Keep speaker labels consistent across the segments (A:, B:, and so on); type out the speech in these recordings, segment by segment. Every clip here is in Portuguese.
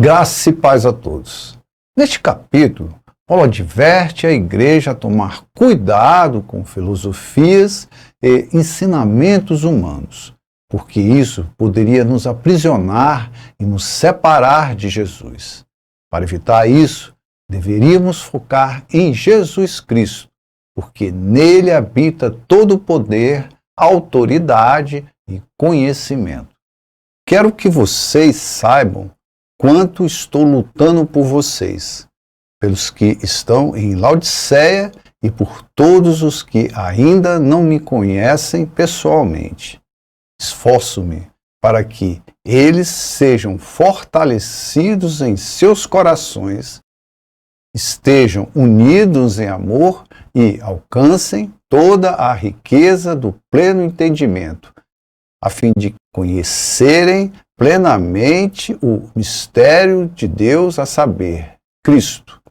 A: Graça e paz a todos. Neste capítulo, Paulo adverte a igreja a tomar cuidado com filosofias e ensinamentos humanos, porque isso poderia nos aprisionar e nos separar de Jesus. Para evitar isso, deveríamos focar em Jesus Cristo, porque nele habita todo o poder, autoridade e conhecimento. Quero que vocês saibam quanto estou lutando por vocês, pelos que estão em Laodiceia e por todos os que ainda não me conhecem pessoalmente. Esforço-me para que eles sejam fortalecidos em seus corações, estejam unidos em amor e alcancem toda a riqueza do pleno entendimento, a fim de conhecerem plenamente o mistério de Deus, a saber, Cristo.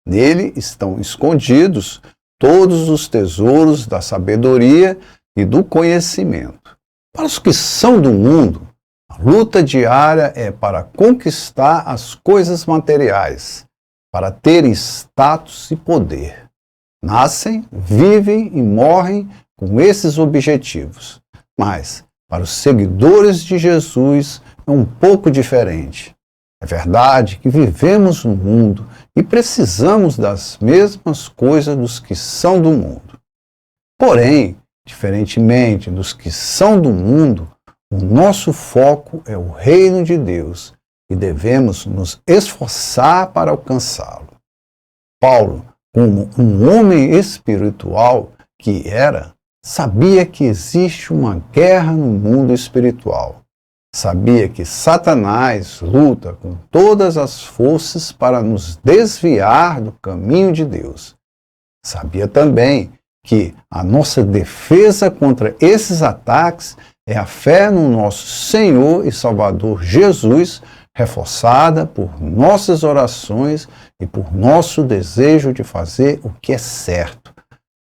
A: Nele estão escondidos todos os tesouros da sabedoria e do conhecimento. Para os que são do mundo, a luta diária é para conquistar as coisas materiais, para terem status e poder. Nascem, vivem e morrem com esses objetivos. Mas, para os seguidores de Jesus, é um pouco diferente. É verdade que vivemos no mundo e precisamos das mesmas coisas dos que são do mundo. Porém, diferentemente dos que são do mundo, o nosso foco é o reino de Deus e devemos nos esforçar para alcançá-lo. Paulo, como um homem espiritual que era, sabia que existe uma guerra no mundo espiritual. Sabia que Satanás luta com todas as forças para nos desviar do caminho de Deus. Sabia também que a nossa defesa contra esses ataques é a fé no nosso Senhor e Salvador Jesus, reforçada por nossas orações e por nosso desejo de fazer o que é certo.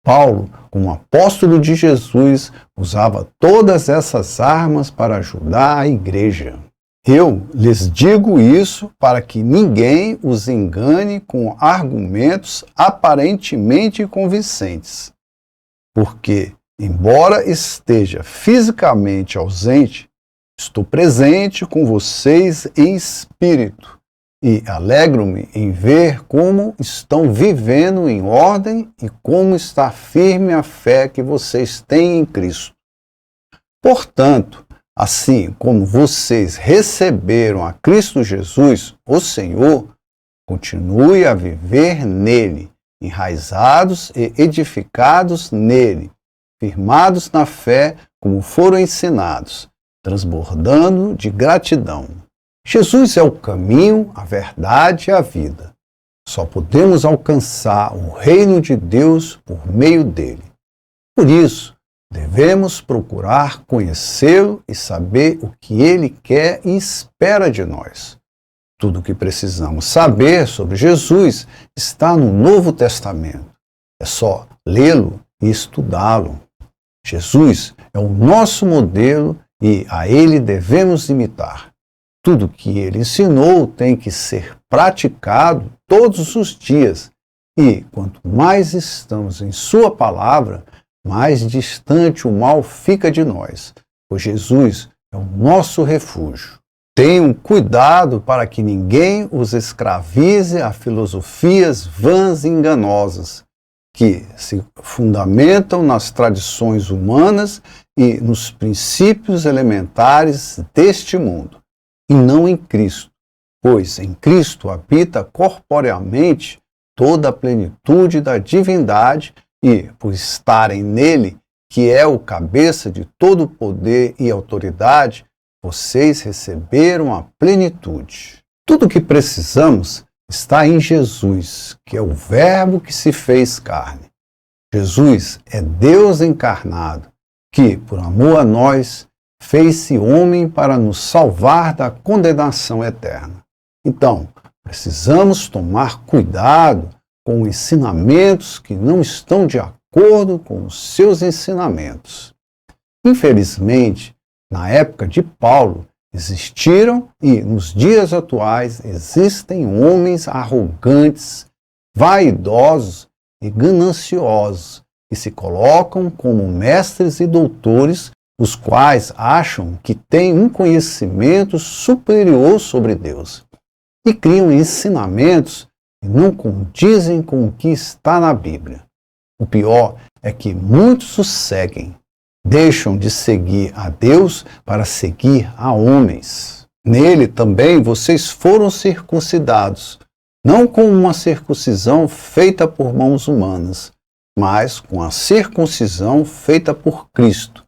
A: Paulo, como apóstolo de Jesus, usava todas essas armas para ajudar a igreja. Eu lhes digo isso para que ninguém os engane com argumentos aparentemente convincentes. Porque, embora esteja fisicamente ausente, estou presente com vocês em espírito e alegro-me em ver como estão vivendo em ordem e como está firme a fé que vocês têm em Cristo. Portanto, assim como vocês receberam a Cristo Jesus, o Senhor, continue a viver nele, enraizados e edificados nele, firmados na fé como foram ensinados, transbordando de gratidão. Jesus é o caminho, a verdade e a vida. Só podemos alcançar o reino de Deus por meio dele. Por isso, devemos procurar conhecê-lo e saber o que ele quer e espera de nós. Tudo o que precisamos saber sobre Jesus está no Novo Testamento. É só lê-lo e estudá-lo. Jesus é o nosso modelo e a ele devemos imitar. Tudo o que ele ensinou tem que ser praticado todos os dias. E quanto mais estamos em sua palavra, mais distante o mal fica de nós, pois Jesus é o nosso refúgio. Tenham cuidado para que ninguém os escravize a filosofias vãs e enganosas, que se fundamentam nas tradições humanas e nos princípios elementares deste mundo, e não em Cristo, pois em Cristo habita corporeamente toda a plenitude da divindade e, por estarem nele, que é o cabeça de todo o poder e autoridade, vocês receberam a plenitude. Tudo o que precisamos está em Jesus, que é o Verbo que se fez carne. Jesus é Deus encarnado, que, por amor a nós, fez-se homem para nos salvar da condenação eterna. Então, precisamos tomar cuidado com ensinamentos que não estão de acordo com os seus ensinamentos. Infelizmente, na época de Paulo, existiram e, nos dias atuais, existem homens arrogantes, vaidosos e gananciosos que se colocam como mestres e doutores, os quais acham que têm um conhecimento superior sobre Deus e criam ensinamentos que não condizem com o que está na Bíblia. O pior é que muitos os seguem, deixam de seguir a Deus para seguir a homens. Nele também vocês foram circuncidados, não com uma circuncisão feita por mãos humanas, mas com a circuncisão feita por Cristo,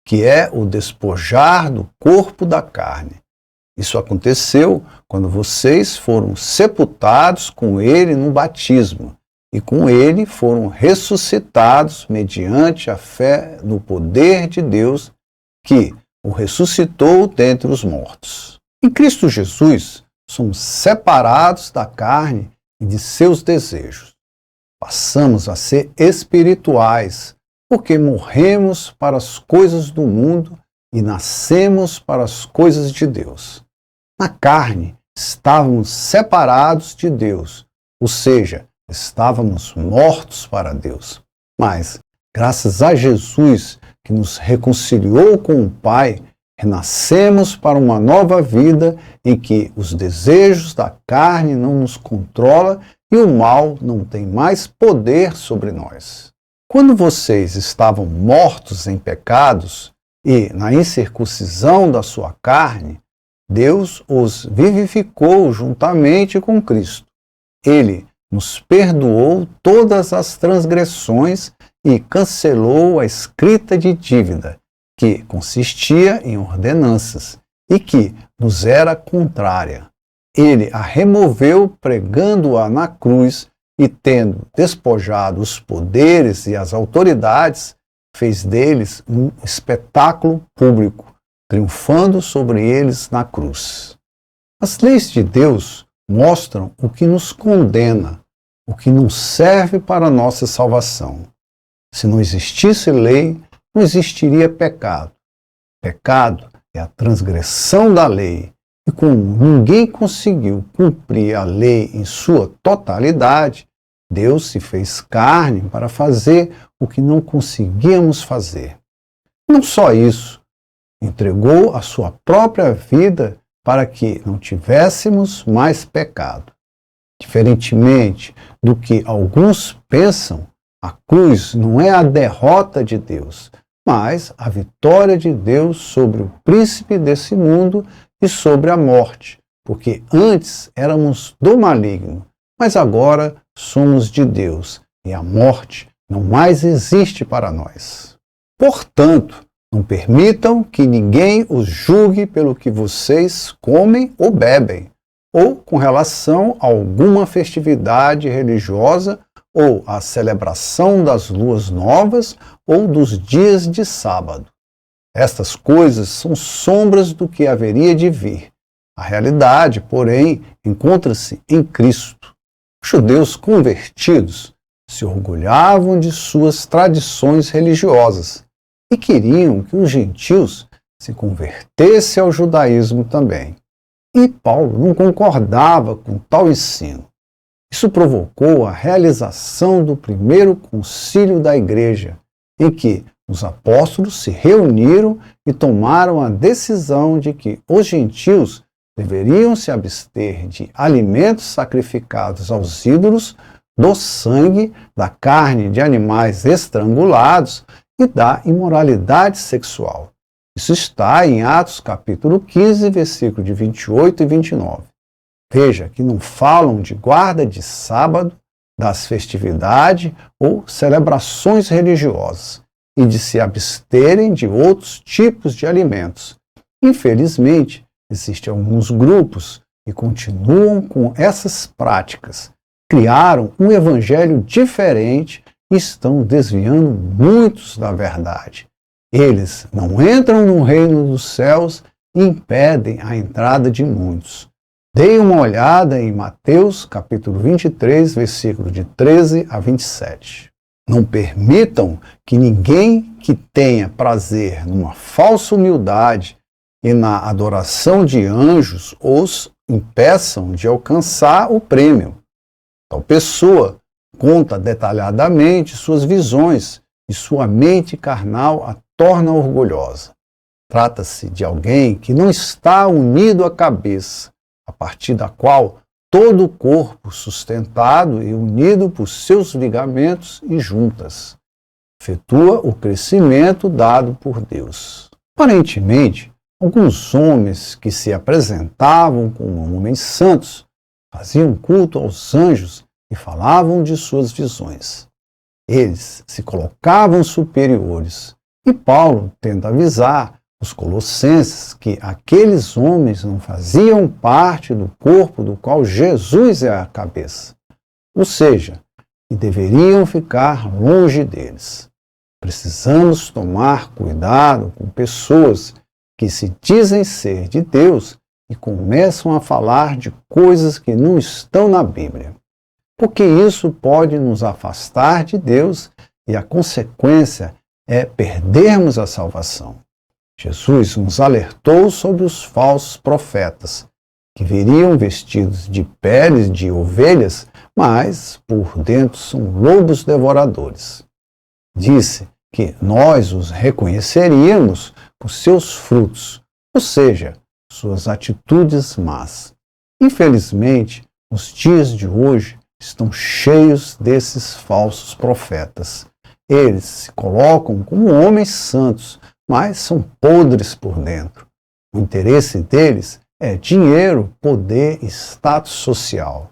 A: que é o despojar do corpo da carne. Isso aconteceu quando vocês foram sepultados com ele no batismo, e com ele foram ressuscitados mediante a fé no poder de Deus que o ressuscitou dentre os mortos. Em Cristo Jesus, somos separados da carne e de seus desejos. Passamos a ser espirituais, porque morremos para as coisas do mundo e nascemos para as coisas de Deus. Na carne, estávamos separados de Deus, ou seja, estávamos mortos para Deus. Mas, graças a Jesus, que nos reconciliou com o Pai, renascemos para uma nova vida em que os desejos da carne não nos controlam e o mal não tem mais poder sobre nós. Quando vocês estavam mortos em pecados e na incircuncisão da sua carne, Deus os vivificou juntamente com Cristo. Ele nos perdoou todas as transgressões e cancelou a escrita de dívida, que consistia em ordenanças e que nos era contrária. Ele a removeu pregando-a na cruz e, tendo despojado os poderes e as autoridades, fez deles um espetáculo público, triunfando sobre eles na cruz. As leis de Deus mostram o que nos condena, o que não serve para a nossa salvação. Se não existisse lei, não existiria pecado. Pecado é a transgressão da lei, e como ninguém conseguiu cumprir a lei em sua totalidade, Deus se fez carne para fazer o que não conseguíamos fazer. Não só isso, entregou a sua própria vida para que não tivéssemos mais pecado. Diferentemente do que alguns pensam, a cruz não é a derrota de Deus, mas a vitória de Deus sobre o príncipe desse mundo e sobre a morte, porque antes éramos do maligno, mas agora somos de Deus e a morte não mais existe para nós. Portanto, não permitam que ninguém os julgue pelo que vocês comem ou bebem, ou com relação a alguma festividade religiosa, ou a celebração das luas novas, ou dos dias de sábado. Estas coisas são sombras do que haveria de vir. A realidade, porém, encontra-se em Cristo. Os judeus convertidos se orgulhavam de suas tradições religiosas e queriam que os gentios se convertessem ao judaísmo também. E Paulo não concordava com tal ensino. Isso provocou a realização do primeiro concílio da igreja, em que os apóstolos se reuniram e tomaram a decisão de que os gentios deveriam se abster de alimentos sacrificados aos ídolos, do sangue, da carne de animais estrangulados e da imoralidade sexual. Isso está em Atos capítulo 15, versículo de 28 e 29. Veja que não falam de guarda de sábado, das festividades ou celebrações religiosas e de se absterem de outros tipos de alimentos. Infelizmente, existem alguns grupos que continuam com essas práticas, criaram um evangelho diferente e estão desviando muitos da verdade. Eles não entram no reino dos céus e impedem a entrada de muitos. Deem uma olhada em Mateus capítulo 23, versículo de 13 a 27. Não permitam que ninguém que tenha prazer numa falsa humildade e na adoração de anjos os impeçam de alcançar o prêmio. Tal pessoa conta detalhadamente suas visões e sua mente carnal a torna orgulhosa. Trata-se de alguém que não está unido à cabeça, a partir da qual todo o corpo, sustentado e unido por seus ligamentos e juntas, efetua o crescimento dado por Deus. Aparentemente, alguns homens que se apresentavam como homens santos faziam culto aos anjos e falavam de suas visões. Eles se colocavam superiores, e Paulo tenta avisar os colossenses que aqueles homens não faziam parte do corpo do qual Jesus é a cabeça, ou seja, que deveriam ficar longe deles. Precisamos tomar cuidado com pessoas que se dizem ser de Deus e começam a falar de coisas que não estão na Bíblia, porque isso pode nos afastar de Deus e a consequência é perdermos a salvação. Jesus nos alertou sobre os falsos profetas, que viriam vestidos de peles de ovelhas, mas por dentro são lobos devoradores. Disse que nós os reconheceríamos por seus frutos, ou seja, suas atitudes más. Infelizmente, os dias de hoje estão cheios desses falsos profetas. Eles se colocam como homens santos, mas são podres por dentro. O interesse deles é dinheiro, poder e status social.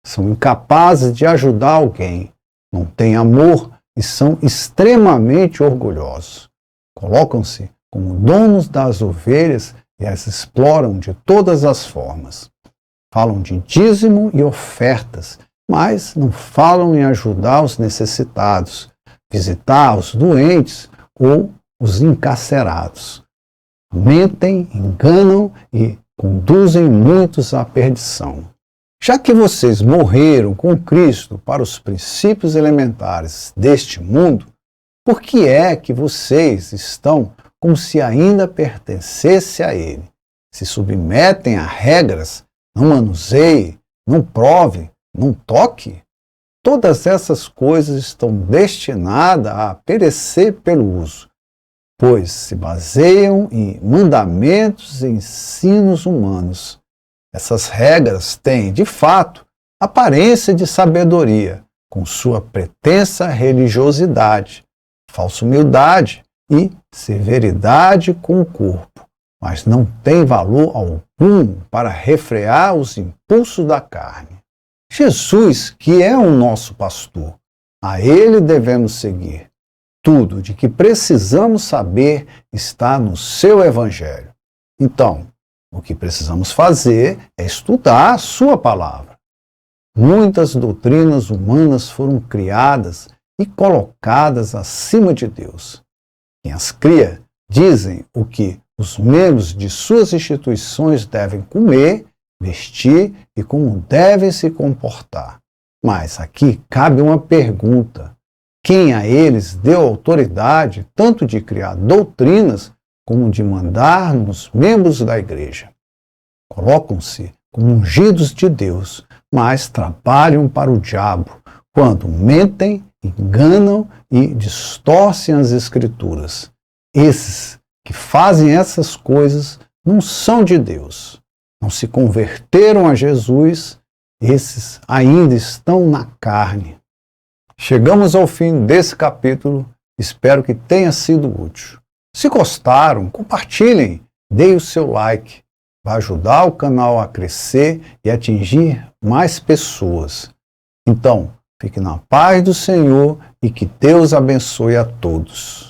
A: São incapazes de ajudar alguém, não têm amor e são extremamente orgulhosos. Colocam-se como donos das ovelhas e as exploram de todas as formas. Falam de dízimo e ofertas, mas não falam em ajudar os necessitados, visitar os doentes ou os encarcerados. Mentem, enganam e conduzem muitos à perdição. Já que vocês morreram com Cristo para os princípios elementares deste mundo, por que é que vocês estão como se ainda pertencesse a Ele? Se submetem a regras, não manuseie, não prove, não toque? Todas essas coisas estão destinadas a perecer pelo uso, pois se baseiam em mandamentos e ensinos humanos. Essas regras têm, de fato, aparência de sabedoria, com sua pretensa religiosidade, falsa humildade e severidade com o corpo, mas não têm valor algum para refrear os impulsos da carne. Jesus, que é o nosso pastor, a Ele devemos seguir. Tudo de que precisamos saber está no seu Evangelho. Então, o que precisamos fazer é estudar a sua palavra. Muitas doutrinas humanas foram criadas e colocadas acima de Deus. Quem as cria dizem o que os membros de suas instituições devem comer, vestir e como devem se comportar. Mas aqui cabe uma pergunta. Quem a eles deu autoridade tanto de criar doutrinas como de mandar nos membros da igreja? Colocam-se como ungidos de Deus, mas trabalham para o diabo, quando mentem, enganam e distorcem as Escrituras. Esses que fazem essas coisas não são de Deus, não se converteram a Jesus, esses ainda estão na carne. Chegamos ao fim desse capítulo, espero que tenha sido útil. Se gostaram, compartilhem, deem o seu like, vai ajudar o canal a crescer e atingir mais pessoas. Então, fique na paz do Senhor e que Deus abençoe a todos.